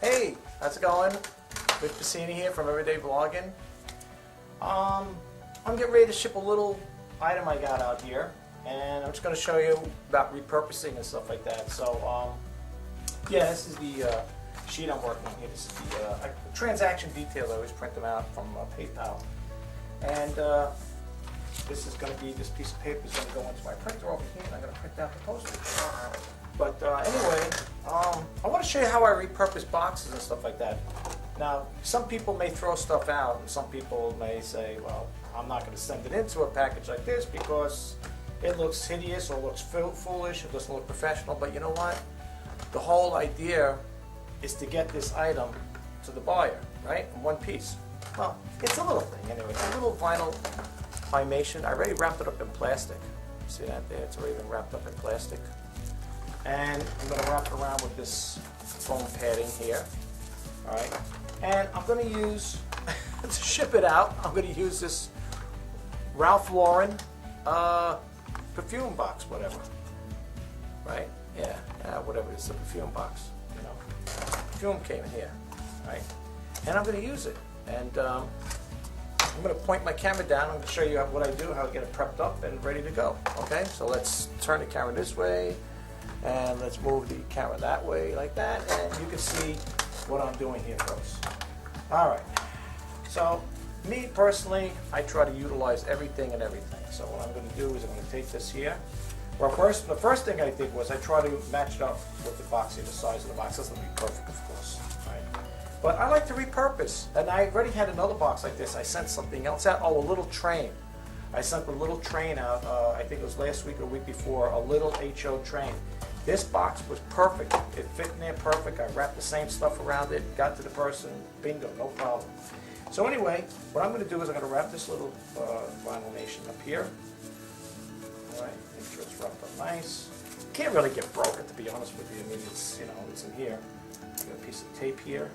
Hey, how's it going? With Pasini here from Everyday Vlogging. I'm getting ready to ship a little item I got out here, and I'm just going to show you about repurposing and stuff like that. So, yeah, this is the sheet I'm working on here. This is the transaction details. I always print them out from PayPal, and this is going to be, this piece of paper is going to go into my printer over here, and I'm going to print out the postage. But anyway, I want to show you how I repurpose boxes and stuff like that. Now, some people may throw stuff out, and some people may say, well, I'm not going to send it into a package like this because it looks hideous or looks foolish, it doesn't look professional. But you know what? The whole idea is to get this item to the buyer, right, in one piece. Well, it's a little thing anyway. It's a little vinyl climation. I already wrapped it up in plastic. See that there? It's already been wrapped up in plastic. And I'm going to wrap it around with this foam padding here. Alright. And I'm going to use, to ship it out, I'm going to use this Ralph Lauren perfume box, whatever. Right? Yeah, whatever it is, the perfume box. You know, perfume came in here. Right? And I'm going to use it. And I'm going to point my camera down. I'm going to show you what I do, how I get it prepped up and ready to go. Okay? So let's turn the camera this way. And let's move the camera that way, like that, and you can see what I'm doing here, folks. Alright, so me personally, I try to utilize everything and everything. So what I'm going to do is I'm going to take this here. Well, the first thing I did was I try to match it up with the box here, the size of the box. Doesn't be perfect, of course. Right? But I like to repurpose, and I already had another box like this. I sent something else out. Oh, a little train. I sent a little train out, I think it was last week or week before, a little HO train. This box was perfect. It fit in there perfect. I wrapped the same stuff around it, got to the person, bingo, no problem. So anyway, what I'm going to do is I'm going to wrap this little vinyl nation up here. All right, make sure it's wrapped up nice. Can't really get broken, to be honest with you. I mean, it's, you know, it's in here. I got a piece of tape here.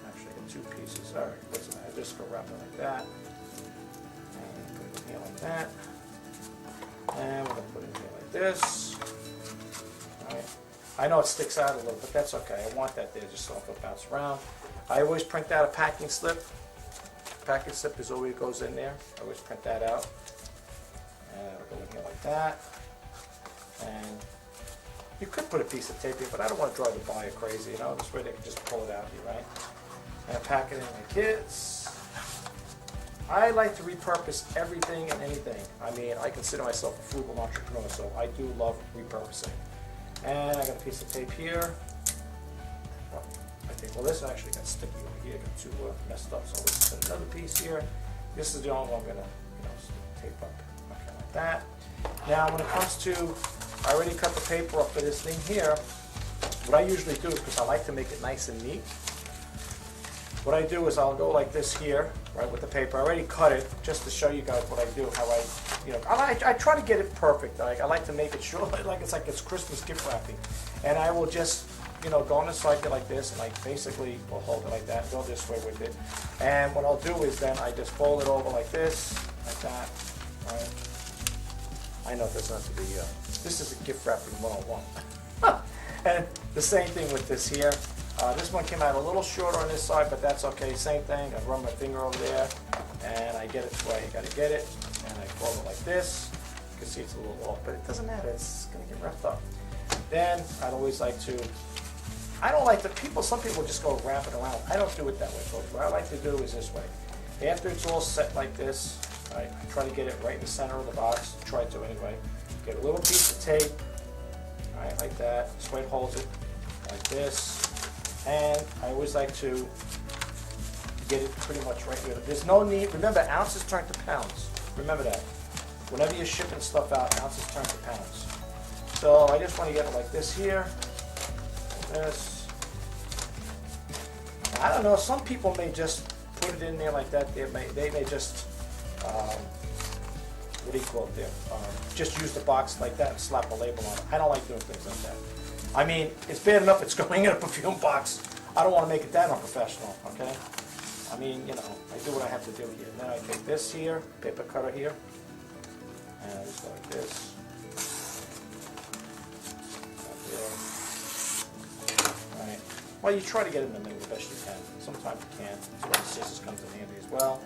Actually, I got two pieces. All right, what's the matter? Just go wrap it like that. And put it in here like that. And we're going to put it in here like this. Right. I know it sticks out a little, but that's okay. I want that there just so it will bounce around. I always print out a packing slip. Packing slip is always goes in there. I always print that out. And it'll go in here like that. And you could put a piece of tape here, but I don't want to drive the buyer crazy, you know. This way they can just pull it out here, right? And pack it in like this. I like to repurpose everything and anything. I mean, I consider myself a frugal entrepreneur, so I do love repurposing. And I got a piece of tape here. Well, I think, well, this actually got sticky over here, got too messed up. So let's put another piece here. This is the only one I'm gonna, tape up. Okay, like that. Now, when it comes to, I already cut the paper up for this thing here. What I usually do is, because I like to make it nice and neat, what I do is I'll go like this here, right, with the paper. I already cut it just to show you guys what I do, how I try to get it perfect. I like to make it sure, like it's Christmas gift wrapping. And I will just, go on the side like this, and I basically will hold it like that, go this way with it. And what I'll do is then I just fold it over like this, like that, right? I know it doesn't have to be, this is a gift wrapping 101. And the same thing with this here. This one came out a little shorter on this side, but that's okay. Same thing. I run my finger over there, and I get it the way I got to get it, and I fold it like this. You can see it's a little off, but it doesn't matter. It's going to get wrapped up. Then I'd always like to. I don't like to. Some people just go wrap it around. I don't do it that way, folks. What I like to do is this way. After it's all set like this, I try to get it right in the center of the box. Try to anyway. Get a little piece of tape, all right, like that. This way it holds it, like this. And I always like to get it pretty much right here. There's no need, remember, ounces turn to pounds. Remember that. Whenever you're shipping stuff out, ounces turn to pounds. So I just want to get it like this here, like this. I don't know, some people may just put it in there like that. They may just, what do you call it there? Just use the box like that and slap a label on it. I don't like doing things like that. I mean, it's bad enough it's going in a perfume box. I don't want to make it that unprofessional, okay? I mean, I do what I have to do here. Then I take this here, paper cutter here, and I just go like this. Right there. All right. Well, you try to get it in the middle the best you can. Sometimes you can't. So the scissors comes in handy as well.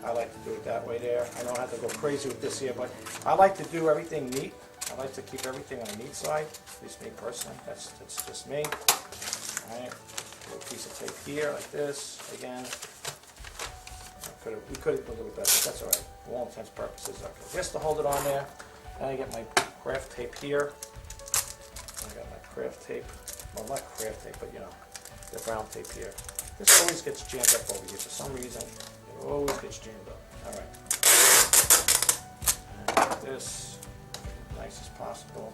I like to do it that way there. I don't have to go crazy with this here, but I like to do everything neat. I like to keep everything on the neat side. At least me personally. That's just me. All right. A little piece of tape here like this. Again. We could have done it with that, but that's all right. For all intents and purposes. Okay. Just to hold it on there. Then I get my craft tape here. I got my craft tape. Well, not craft tape, but you know, the brown tape here. This always gets jammed up over here for some reason. It always gets jammed up. All right. And like this, as nice as possible.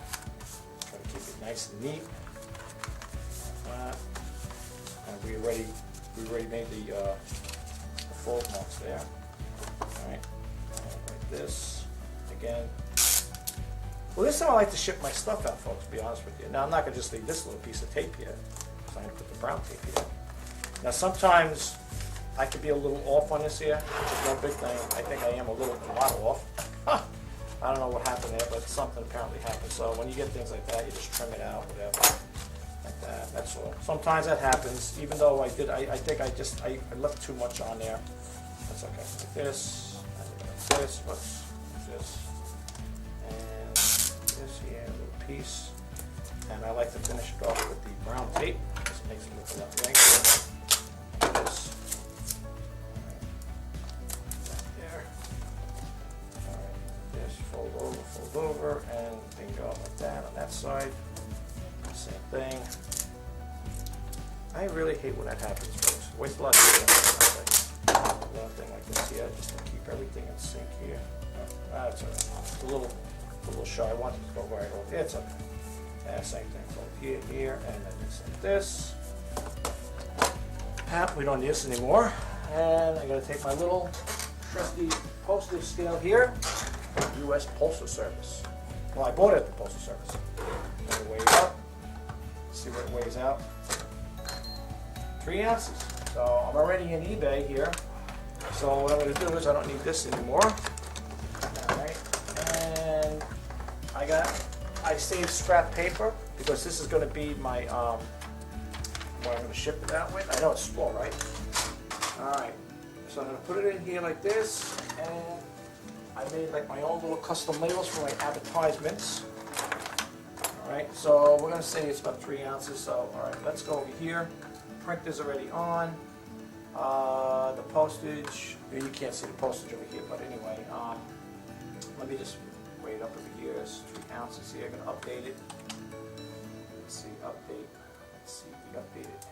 Try to keep it nice and neat. And we already made the fold marks there. All right. Like this. Again. Well, this is how I like to ship my stuff out, folks, to be honest with you. Now, I'm not going to just leave this little piece of tape here. I'm going to put the brown tape here. Now, sometimes I could be a little off on this here, which is no big thing. I think I am a lot off. I don't know what happened there, but something apparently happened. So when you get things like that, you just trim it out, whatever, like that. That's all. Sometimes that happens, even though I think I left too much on there. That's okay. Like this, like this, whoops, this. This here, a little piece, and I like to finish it off with the brown tape. Just makes it look a lot nicer. Like this. Right there. All right. This fold over, and bingo like that on that side. Same thing. I really hate when that happens, folks. Waste a lot of time. One thing like this here, just to keep everything in sync here. Oh, that's all right. It's a little shy. I want it to go right over. It's okay. And same thing. Fold here, and then it's like this. We don't need this anymore. And I gotta take my little trusty postage scale here. U.S. Postal Service. Well, I bought it at the Postal Service. I'm gonna weigh it up. See what it weighs out. 3 ounces. So I'm already in eBay here. So what I'm gonna do is I don't need this anymore. Alright. And I saved scrap paper because this is going to be my what I'm going to ship it out with. I know it's small, right? Alright, so I'm going to put it in here like this, and I made like my own little custom labels for my advertisements. Alright, so we're going to say it's about 3 ounces, so alright, let's go over here. Printer's already on. The postage, you can't see the postage over here, but anyway, let me just weigh it up over here. It's 3 ounces here. I'm going to update it. Let's see, update. Let's see, we updated.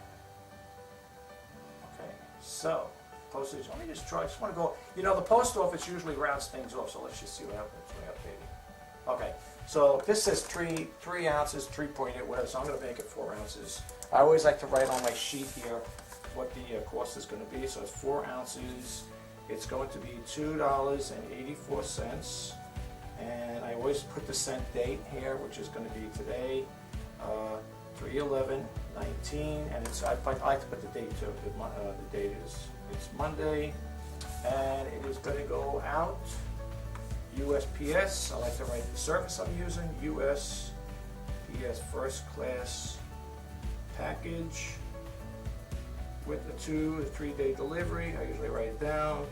Okay, so postage. Let me just try. I just want to go. You know, the post office usually rounds things off, so let's just see what happens when I update it. Okay, so this says 3 ounces, 3.8, whatever. So I'm going to make it 4 ounces. I always like to write on my sheet here what the cost is going to be. So it's 4 ounces. It's going to be $2.84. And I always put the cent date here, which is going to be today, 3/11/19, and I like to put the date too. The date it's Monday, and it is going to go out USPS. I like to write the service I'm using, USPS first class package with the 2 to 3 day delivery. I usually write it down.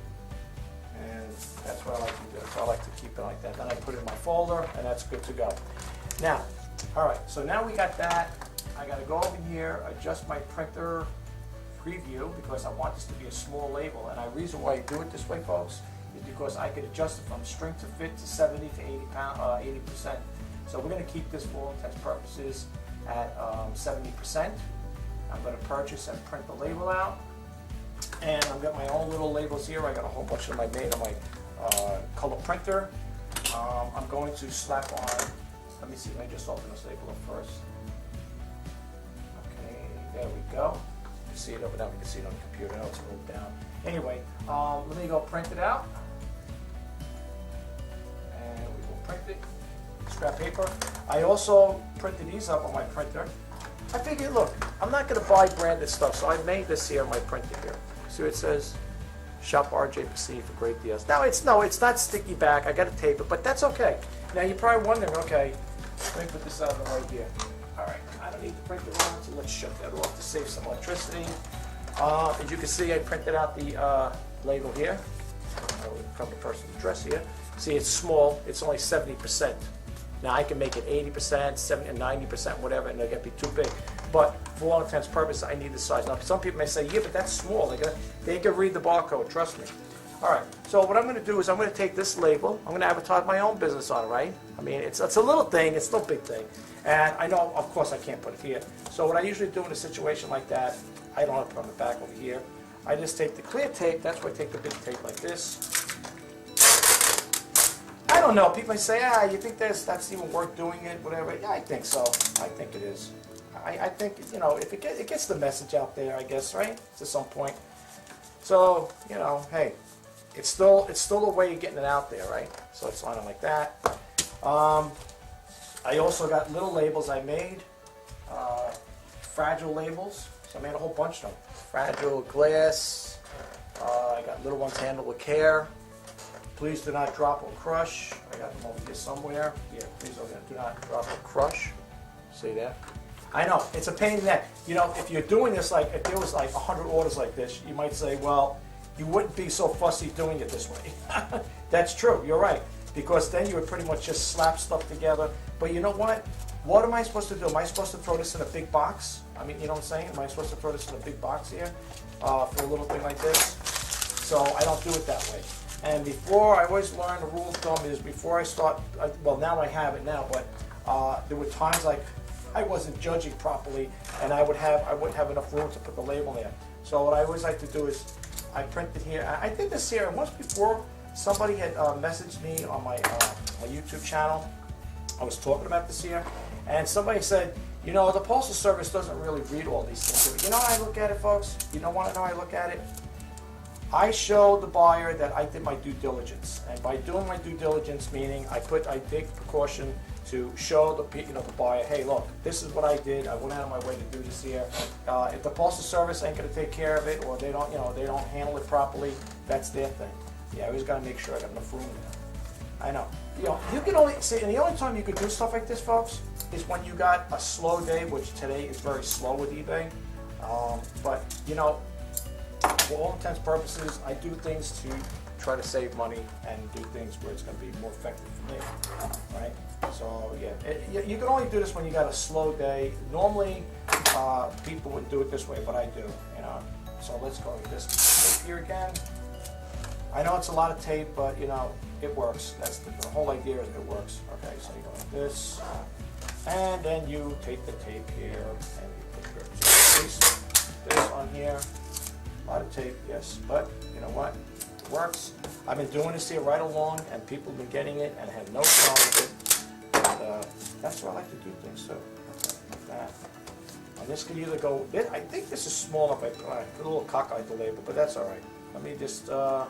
And that's what I like to do. So I like to keep it like that. Then I put it in my folder, and that's good to go. Now, all right, so now we got that. I got to go over here, adjust my printer preview, because I want this to be a small label. And the reason why I do it this way, folks, is because I could adjust it from strength to fit to 70 to 80%. So we're going to keep this for all intents and purposes at 70%. I'm going to purchase and print the label out. And I've got my own little labels here. I got a whole bunch of them I made on my color printer. I'm going to slap on, let me see, let me just open this label up first. Okay, there we go. You can see it over there, we can see it on the computer. I know it's rolled down. Anyway, let me go print it out. And we will print it. Scrap paper. I also printed these up on my printer. I figured, look, I'm not going to buy branded stuff, so I made this here on my printer here. See what it says? Shop RJ Pasini for great deals. Now, it's not sticky back. I got to tape it, but that's okay. Now, you're probably wondering, okay, let me put this out of the way here. All right, I don't I need to print it on, so let's shut that off to save some electricity. As you can see, I printed out the label here. From the person's address here. See, it's small. It's only 70%. Now I can make it 80%, 70, and 90%, whatever, and they're gonna be too big. But for all intents and purposes, I need the size. Now, some people may say, yeah, but that's small. They can read the barcode. Trust me. All right. So what I'm going to do is I'm going to take this label. I'm going to advertise my own business on it, right? I mean, it's a little thing. It's no big thing. And I know, of course, I can't put it here. So what I usually do in a situation like that, I don't have to put it on the back over here. I just take the clear tape. That's why I take the big tape like this. I don't know. People may say, you think that's even worth doing it, whatever. Yeah, I think so. I think it is. I think, you know, if it gets the message out there, I guess, right, to some point. So, you know, hey, it's still a way of getting it out there, right? So it's on it like that. I also got little labels I made, fragile labels. So I made a whole bunch of them. Fragile glass. I got little ones handled with care. Please do not drop or crush. I got them over here somewhere. Yeah, please do not drop or crush. See that? I know, it's a pain in the neck. You know, if you're doing this, like, if there was like 100 orders like this, you might say, well, you wouldn't be so fussy doing it this way. That's true, you're right. Because then you would pretty much just slap stuff together. But you know what? What am I supposed to do? Am I supposed to throw this in a big box? I mean, you know what I'm saying? Am I supposed to throw this in a big box here for a little thing like this? So I don't do it that way. And before, I always learned the rule of thumb is before I start, well, now I have it now, but there were times like I wasn't judging properly, and I wouldn't have enough room to put the label there. So what I always like to do is I print it here. I did this here once before. Somebody had messaged me on my YouTube channel. I was talking about this here, and somebody said, you know, the Postal Service doesn't really read all these things. But you know how I look at it, folks? You know want to know how I look at it? I showed the buyer that I did my due diligence, and by doing my due diligence, meaning I take precaution to show the buyer, hey, look, this is what I did. I went out of my way to do this here. If the Postal Service ain't going to take care of it, or they don't handle it properly, that's their thing. Yeah, I always got to make sure I got enough room there. I know. You know, you can only see, and the only time you could do stuff like this, folks, is when you got a slow day, which today is very slow with eBay. But you know, for all intents and purposes, I do things to try to save money and do things where it's going to be more effective for me, right? So yeah, you can only do this when you got a slow day. Normally, people wouldn't do it this way, but I do, you know. So let's go with this tape here again. I know it's a lot of tape, but you know, it works. That's the whole idea is it works. Okay, so you go like this, and then you take the tape here and you put this on here. A lot of tape, yes, but you know what? It works. I've been doing this here right along, and people have been getting it and have no problem with it. And that's why I like to do things, so like that. And this can either go, I think this is small enough, I put a little cockeyed the label, but that's all right. Let me just want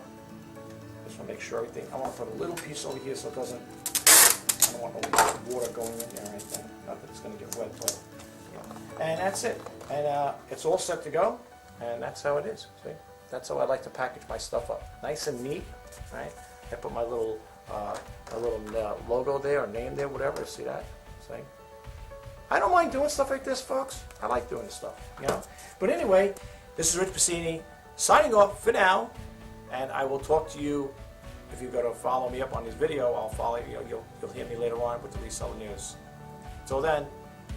to make sure everything, I want to put a little piece over here so it doesn't, I don't want no water going in there or anything. Not that it's going to get wet, but, yeah. And that's it. And it's all set to go. And that's how it is. See, that's how I like to package my stuff up, nice and neat, right? I put my little logo there or name there, whatever. See that? See? I don't mind doing stuff like this, folks. I like doing this stuff, you know. But anyway, this is Rich Pasini signing off for now, and I will talk to you. If you're going to follow me up on this video, I'll follow you. You'll hear me later on with the reseller news. Until then,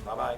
bye bye.